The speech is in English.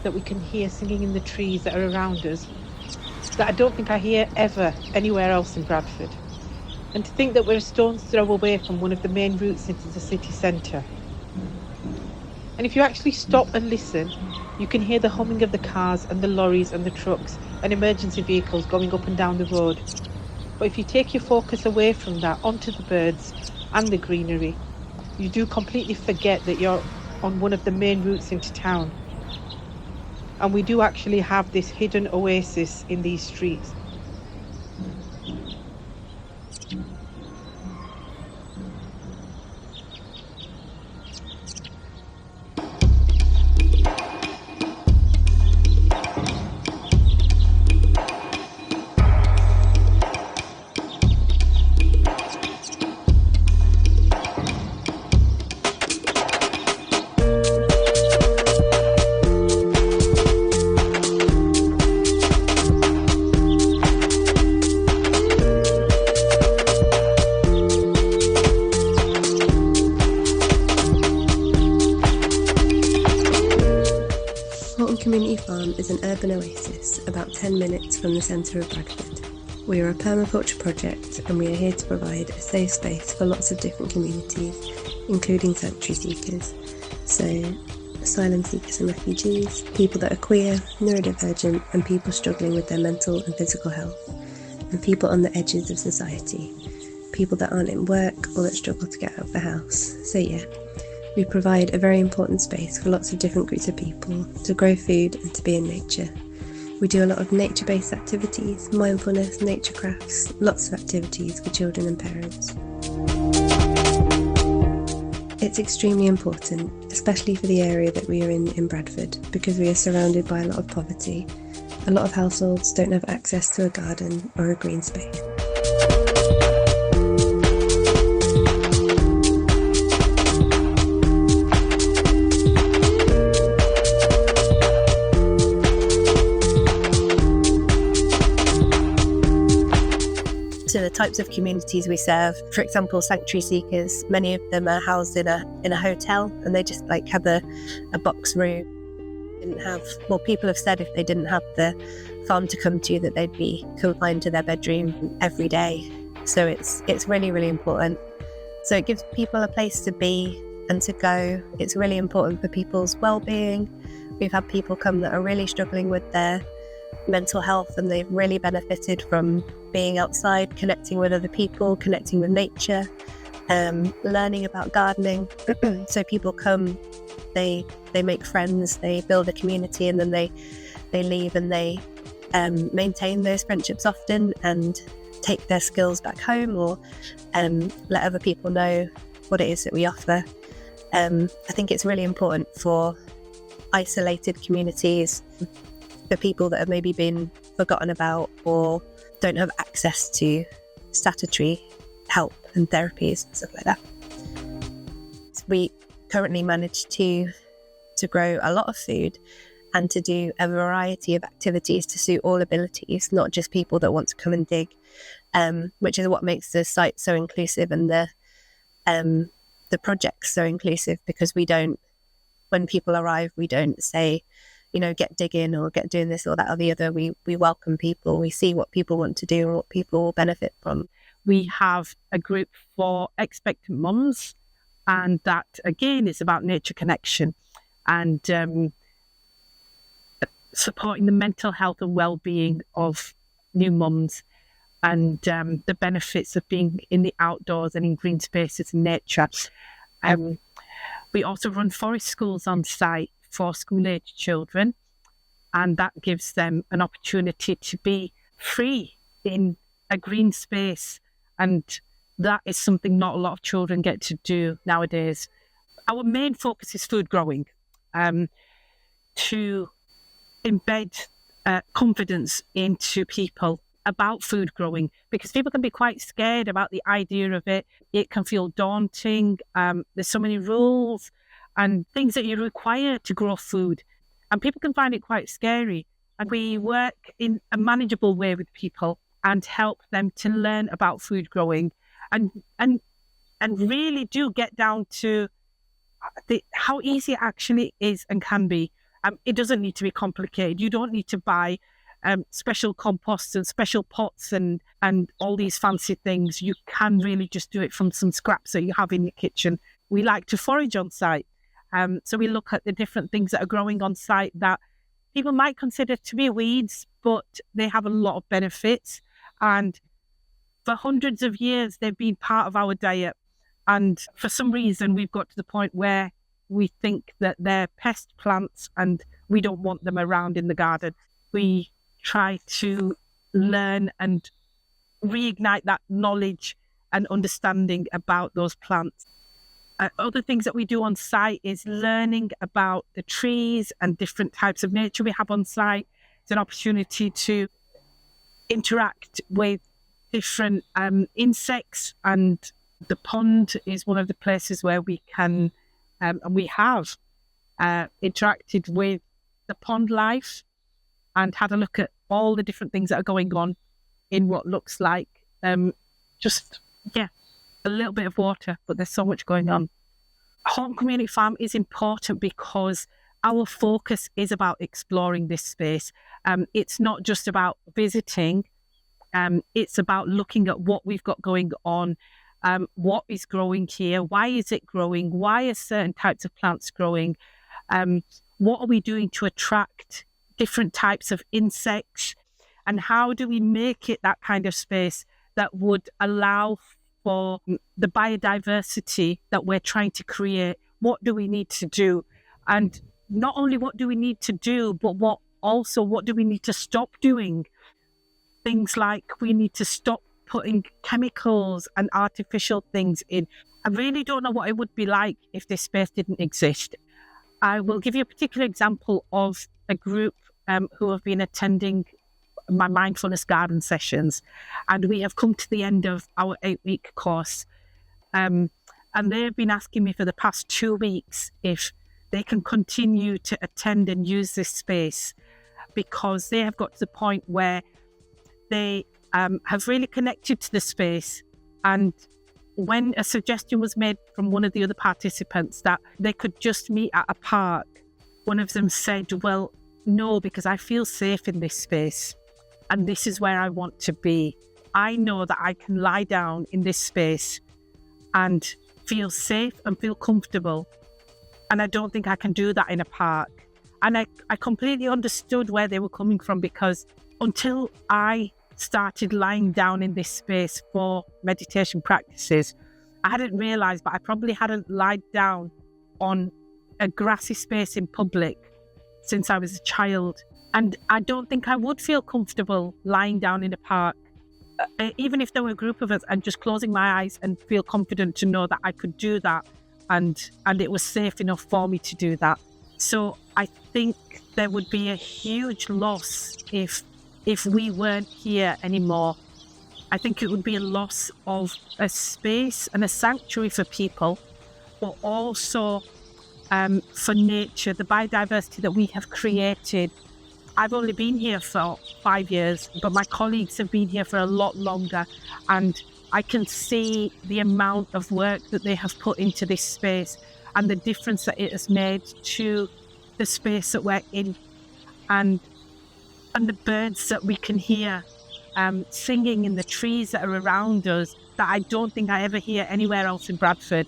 that we can hear singing in the trees that are around us that I don't think I hear ever anywhere else in Bradford. And to think that we're a stone's throw away from one of the main routes into the city centre. And if you actually stop and listen, you can hear the humming of the cars and the lorries and the trucks and emergency vehicles going up and down the road. But if you take your focus away from that onto the birds and the greenery, you do completely forget that you're on one of the main routes into town. And we do actually have this hidden oasis in these streets. Horton Community Farm is an urban oasis about 10 minutes from the centre of Bradford. We are a permaculture project and we are here to provide a safe space for lots of different communities, including sanctuary seekers, so asylum seekers and refugees, people that are queer, neurodivergent and people struggling with their mental and physical health, and people on the edges of society, people that aren't in work or that struggle to get out of the house. So yeah, we provide a very important space for lots of different groups of people to grow food and to be in nature. We do a lot of nature-based activities, mindfulness, nature crafts, lots of activities for children and parents. It's extremely important, especially for the area that we are in Bradford, because we are surrounded by a lot of poverty. A lot of households don't have access to a garden or a green space. To the types of communities we serve, for example, sanctuary seekers, many of them are housed in a hotel and they just have a box room. People have said if they didn't have the farm to come to, that they'd be confined to their bedroom every day. So it's really, really important. So it gives people a place to be and to go. It's really important for people's well-being. We've had people come that are really struggling with their mental health and they've really benefited from being outside, connecting with other people, connecting with nature, learning about gardening. So people come, they make friends, they build a community, and then they leave and they maintain those friendships often and take their skills back home or let other people know what it is that we offer. I think it's really important for isolated communities, for people that have maybe been forgotten about or don't have access to statutory help and therapies and stuff like that. We currently manage to grow a lot of food and to do a variety of activities to suit all abilities, not just people that want to come and dig, which is what makes the site so inclusive and the projects so inclusive, because when people arrive, we don't say, get digging or get doing this or that or the other. We welcome people. We see what people want to do and what people will benefit from. We have a group for expectant mums, and that again is about nature connection and supporting the mental health and well-being of new mums and the benefits of being in the outdoors and in green spaces and nature. We also run forest schools on site for school-age children, and that gives them an opportunity to be free in a green space, and that is something not a lot of children get to do nowadays. Our main focus is food growing, to embed confidence into people about food growing, because people can be quite scared about the idea of it. It can feel daunting. There's so many rules and things that you require to grow food, and people can find it quite scary. And we work in a manageable way with people and help them to learn about food growing and really do get down to how easy it actually is and can be, It doesn't need to be complicated. You don't need to buy special composts and special pots and all these fancy things. You can really just do it from some scraps that you have in your kitchen. We like to forage on site. So we look at the different things that are growing on site that people might consider to be weeds, but they have a lot of benefits. And for hundreds of years, they've been part of our diet. And for some reason, we've got to the point where we think that they're pest plants and we don't want them around in the garden. We try to learn and reignite that knowledge and understanding about those plants. Other things that we do on site is learning about the trees and different types of nature we have on site. It's an opportunity to interact with different insects, and the pond is one of the places where we can and we have interacted with the pond life and had a look at all the different things that are going on in what looks like a little bit of water, but there's so much going on. Horton Community Farm is important because our focus is about exploring this space. It's not just about visiting. It's about looking at what we've got going on, what is growing here, why is it growing, why are certain types of plants growing, what are we doing to attract different types of insects, and how do we make it that kind of space that would allow for the biodiversity that we're trying to create. What do we need to do? And not only what do we need to do, but what do we need to stop doing? Things like we need to stop putting chemicals and artificial things in. I really don't know what it would be like if this space didn't exist. I will give you a particular example of a group who have been attending my mindfulness garden sessions, and we have come to the end of our 8-week course, and they've been asking me for the past 2 weeks if they can continue to attend and use this space, because they have got to the point where they have really connected to the space. And when a suggestion was made from one of the other participants that they could just meet at a park, one of them said, well, no, because I feel safe in this space. And this is where I want to be. I know that I can lie down in this space and feel safe and feel comfortable. And I don't think I can do that in a park. And I completely understood where they were coming from, because until I started lying down in this space for meditation practices, I hadn't realised, but I probably hadn't lied down on a grassy space in public since I was a child. And I don't think I would feel comfortable lying down in a park, even if there were a group of us, and just closing my eyes and feel confident to know that I could do that, and it was safe enough for me to do that. So I think there would be a huge loss if we weren't here anymore. I think it would be a loss of a space and a sanctuary for people, but also for nature, the biodiversity that we have created. I've only been here for 5 years, but my colleagues have been here for a lot longer, and I can see the amount of work that they have put into this space and the difference that it has made to the space that we're in, and the birds that we can hear singing in the trees that are around us that I don't think I ever hear anywhere else in Bradford.